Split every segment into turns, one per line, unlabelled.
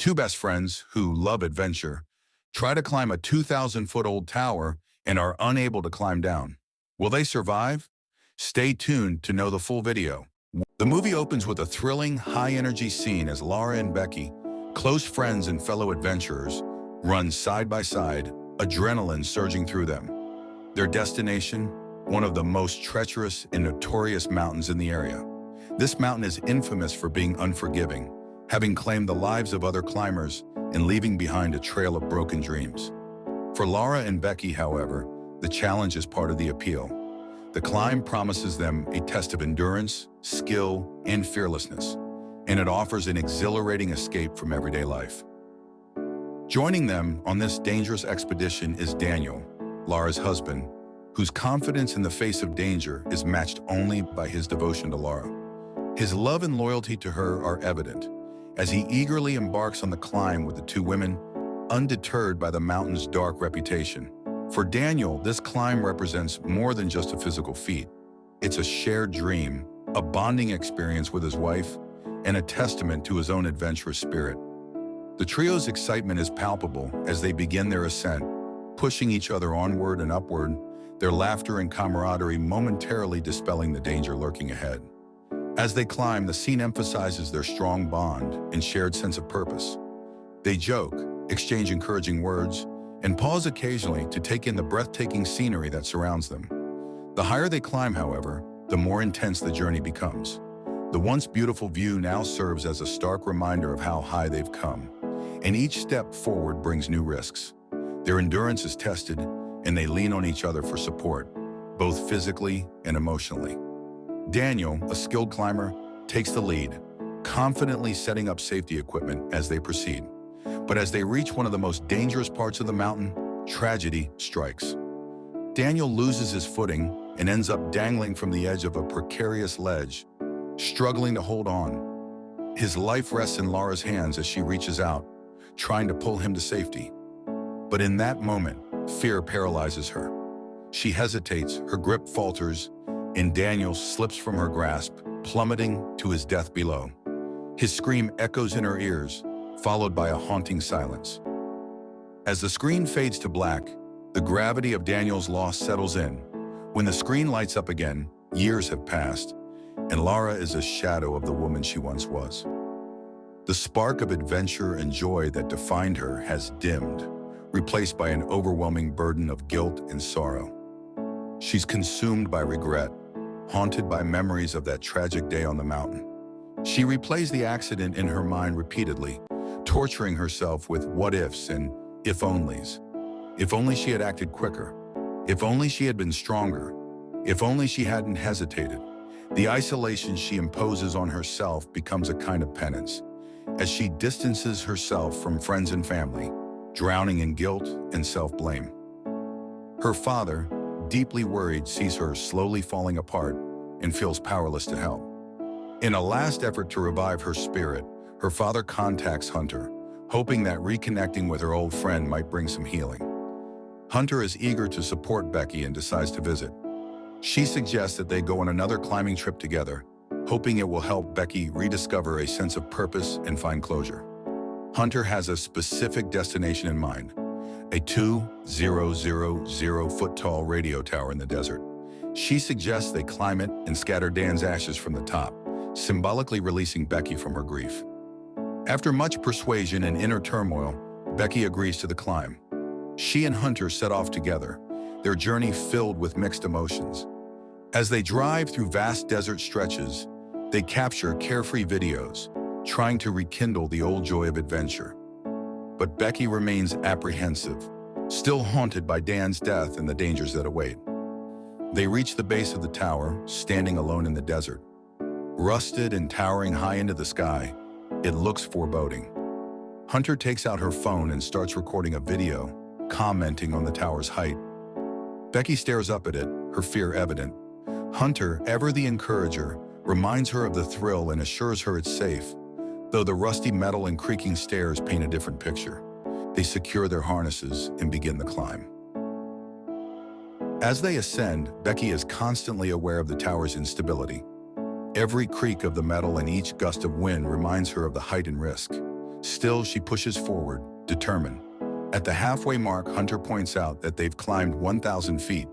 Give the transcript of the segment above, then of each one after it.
Two best friends who love adventure try to climb a 2,000-foot-old tower and are unable to climb down. Will they survive? Stay tuned to know the full video. The movie opens with a thrilling, high-energy scene as Laura and Becky, close friends and fellow adventurers, run side by side, adrenaline surging through them. Their destination? One of the most treacherous and notorious mountains in the area. This mountain is infamous for being unforgiving, having claimed the lives of other climbers and leaving behind a trail of broken dreams. For Laura and Becky, however, the challenge is part of the appeal. The climb promises them a test of endurance, skill, and fearlessness, and it offers an exhilarating escape from everyday life. Joining them on this dangerous expedition is Daniel, Laura's husband, whose confidence in the face of danger is matched only by his devotion to Laura. His love and loyalty to her are evident, as he eagerly embarks on the climb with the two women, undeterred by the mountain's dark reputation. For Daniel, this climb represents more than just a physical feat. It's a shared dream, a bonding experience with his wife, and a testament to his own adventurous spirit. The trio's excitement is palpable as they begin their ascent, pushing each other onward and upward, their laughter and camaraderie momentarily dispelling the danger lurking ahead. As they climb, the scene emphasizes their strong bond and shared sense of purpose. They joke, exchange encouraging words, and pause occasionally to take in the breathtaking scenery that surrounds them. The higher they climb, however, the more intense the journey becomes. The once beautiful view now serves as a stark reminder of how high they've come, and each step forward brings new risks. Their endurance is tested, and they lean on each other for support, both physically and emotionally. Daniel, a skilled climber, takes the lead, confidently setting up safety equipment as they proceed. But as they reach one of the most dangerous parts of the mountain, tragedy strikes. Daniel loses his footing and ends up dangling from the edge of a precarious ledge, struggling to hold on. His life rests in Laura's hands as she reaches out, trying to pull him to safety. But in that moment, fear paralyzes her. She hesitates, her grip falters, and Daniel slips from her grasp, plummeting to his death below. His scream echoes in her ears, followed by a haunting silence. As the screen fades to black, the gravity of Daniel's loss settles in. When the screen lights up again, years have passed, and Laura is a shadow of the woman she once was. The spark of adventure and joy that defined her has dimmed, replaced by an overwhelming burden of guilt and sorrow. She's consumed by regret, haunted by memories of that tragic day on the mountain. She replays the accident in her mind repeatedly, torturing herself with what-ifs and if-onlys. If only she had acted quicker. If only she had been stronger. If only she hadn't hesitated. The isolation she imposes on herself becomes a kind of penance, as she distances herself from friends and family, drowning in guilt and self-blame. Her father, deeply worried, sees her slowly falling apart and feels powerless to help. In a last effort to revive her spirit, her father contacts Hunter, hoping that reconnecting with her old friend might bring some healing. Hunter is eager to support Becky and decides to visit. She suggests that they go on another climbing trip together, hoping it will help Becky rediscover a sense of purpose and find closure. Hunter has a specific destination in mind, a 2,000-foot-tall radio tower in the desert. She suggests they climb it and scatter Dan's ashes from the top, symbolically releasing Becky from her grief. After much persuasion and inner turmoil, Becky agrees to the climb. She and Hunter set off together, their journey filled with mixed emotions. As they drive through vast desert stretches, they capture carefree videos, trying to rekindle the old joy of adventure. But Becky remains apprehensive, still haunted by Dan's death and the dangers that await. They reach the base of the tower, standing alone in the desert. Rusted and towering high into the sky, it looks foreboding. Hunter takes out her phone and starts recording a video, commenting on the tower's height. Becky stares up at it, her fear evident. Hunter, ever the encourager, reminds her of the thrill and assures her it's safe, though the rusty metal and creaking stairs paint a different picture. They secure their harnesses and begin the climb. As they ascend, Becky is constantly aware of the tower's instability. Every creak of the metal and each gust of wind reminds her of the height and risk. Still, she pushes forward, determined. At the halfway mark, Hunter points out that they've climbed 1,000 feet,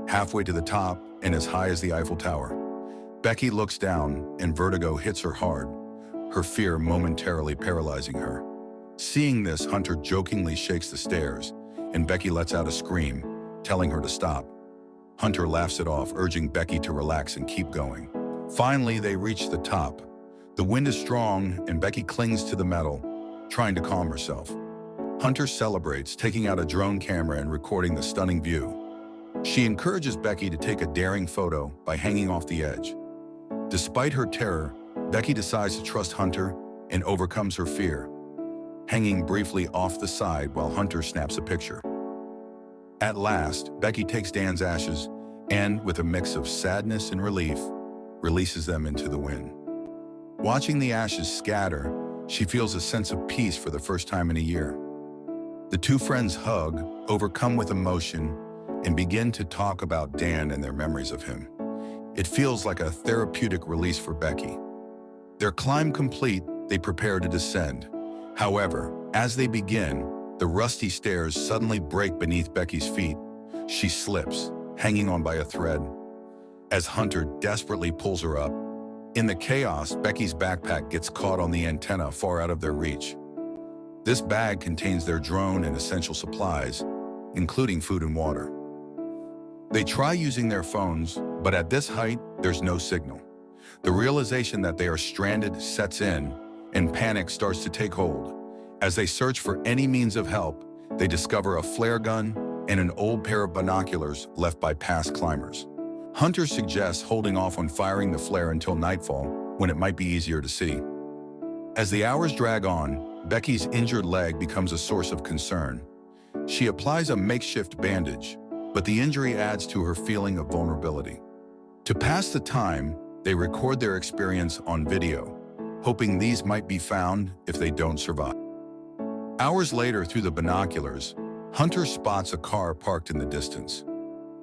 halfway to the top and as high as the Eiffel Tower. Becky looks down and vertigo hits her hard, her fear momentarily paralyzing her. Seeing this, Hunter jokingly shakes the stairs, and Becky lets out a scream, telling her to stop. Hunter laughs it off, urging Becky to relax and keep going. Finally, they reach the top. The wind is strong, and Becky clings to the metal, trying to calm herself. Hunter celebrates, taking out a drone camera and recording the stunning view. She encourages Becky to take a daring photo by hanging off the edge. Despite her terror, Becky decides to trust Hunter and overcomes her fear, hanging briefly off the side while Hunter snaps a picture. At last, Becky takes Dan's ashes and, with a mix of sadness and relief, releases them into the wind. Watching the ashes scatter, she feels a sense of peace for the first time in a year. The two friends hug, overcome with emotion, and begin to talk about Dan and their memories of him. It feels like a therapeutic release for Becky. Their climb complete, they prepare to descend. However, as they begin, the rusty stairs suddenly break beneath Becky's feet. She slips, hanging on by a thread, as Hunter desperately pulls her up. In the chaos, Becky's backpack gets caught on the antenna far out of their reach. This bag contains their drone and essential supplies, including food and water. They try using their phones, but at this height, there's no signal. The realization that they are stranded sets in, and panic starts to take hold. As they search for any means of help, they discover a flare gun and an old pair of binoculars left by past climbers. Hunter suggests holding off on firing the flare until nightfall, when it might be easier to see. As the hours drag on, Becky's injured leg becomes a source of concern. She applies a makeshift bandage, but the injury adds to her feeling of vulnerability. To pass the time, they record their experience on video, hoping these might be found if they don't survive. Hours later, through the binoculars, Hunter spots a car parked in the distance.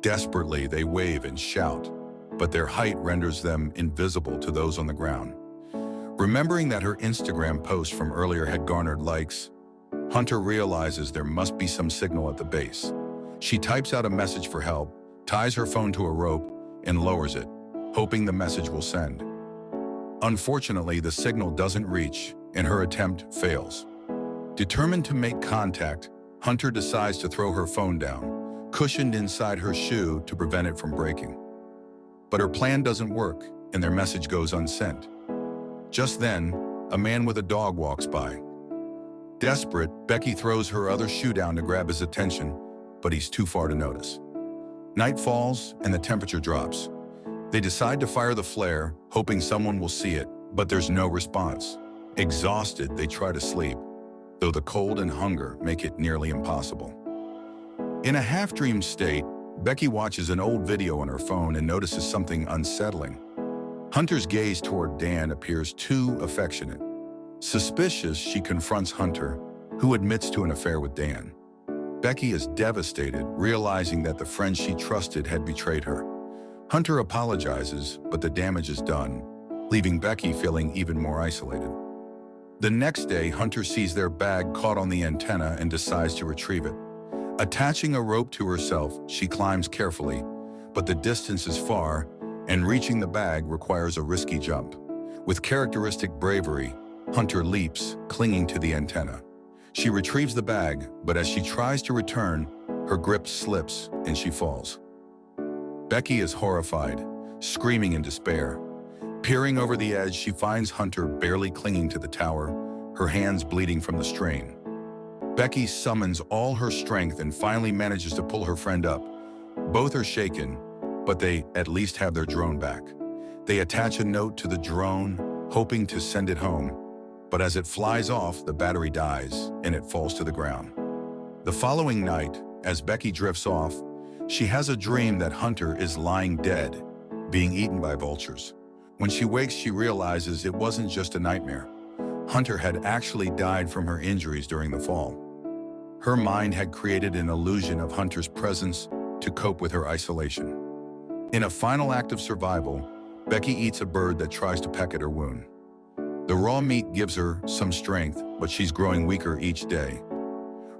Desperately, they wave and shout, but their height renders them invisible to those on the ground. Remembering that her Instagram post from earlier had garnered likes, Hunter realizes there must be some signal at the base. She types out a message for help, ties her phone to a rope, and lowers it, hoping the message will send. Unfortunately, the signal doesn't reach, and her attempt fails. Determined to make contact, Hunter decides to throw her phone down, cushioned inside her shoe to prevent it from breaking. But her plan doesn't work, and their message goes unsent. Just then, a man with a dog walks by. Desperate, Becky throws her other shoe down to grab his attention, but he's too far to notice. Night falls, and the temperature drops. They decide to fire the flare, hoping someone will see it, but there's no response. Exhausted, they try to sleep, though the cold and hunger make it nearly impossible. In a half-dream state, Becky watches an old video on her phone and notices something unsettling. Hunter's gaze toward Dan appears too affectionate. Suspicious, she confronts Hunter, who admits to an affair with Dan. Becky is devastated, realizing that the friend she trusted had betrayed her. Hunter apologizes, but the damage is done, leaving Becky feeling even more isolated. The next day, Hunter sees their bag caught on the antenna and decides to retrieve it. Attaching a rope to herself, she climbs carefully, but the distance is far, and reaching the bag requires a risky jump. With characteristic bravery, Hunter leaps, clinging to the antenna. She retrieves the bag, but as she tries to return, her grip slips and she falls. Becky is horrified, screaming in despair. Peering over the edge, she finds Hunter barely clinging to the tower, her hands bleeding from the strain. Becky summons all her strength and finally manages to pull her friend up. Both are shaken, but they at least have their drone back. They attach a note to the drone, hoping to send it home, but as it flies off, the battery dies and it falls to the ground. The following night, as Becky drifts off, she has a dream that Hunter is lying dead, being eaten by vultures. When she wakes, she realizes it wasn't just a nightmare. Hunter had actually died from her injuries during the fall. Her mind had created an illusion of Hunter's presence to cope with her isolation. In a final act of survival, Becky eats a bird that tries to peck at her wound. The raw meat gives her some strength, but she's growing weaker each day.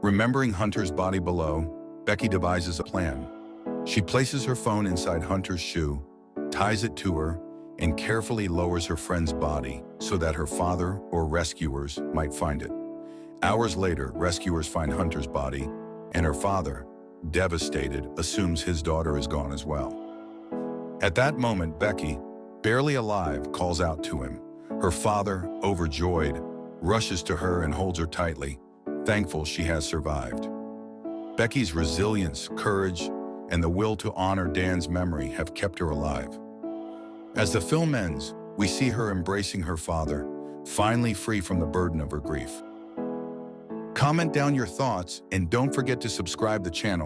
Remembering Hunter's body below, Becky devises a plan. She places her phone inside Hunter's shoe, ties it to her, and carefully lowers her friend's body so that her father or rescuers might find it. Hours later, rescuers find Hunter's body, and her father, devastated, assumes his daughter is gone as well. At that moment, Becky, barely alive, calls out to him. Her father, overjoyed, rushes to her and holds her tightly, thankful she has survived. Becky's resilience, courage, and the will to honor Dan's memory have kept her alive. As the film ends, we see her embracing her father, finally free from the burden of her grief. Comment down your thoughts and don't forget to subscribe to the channel.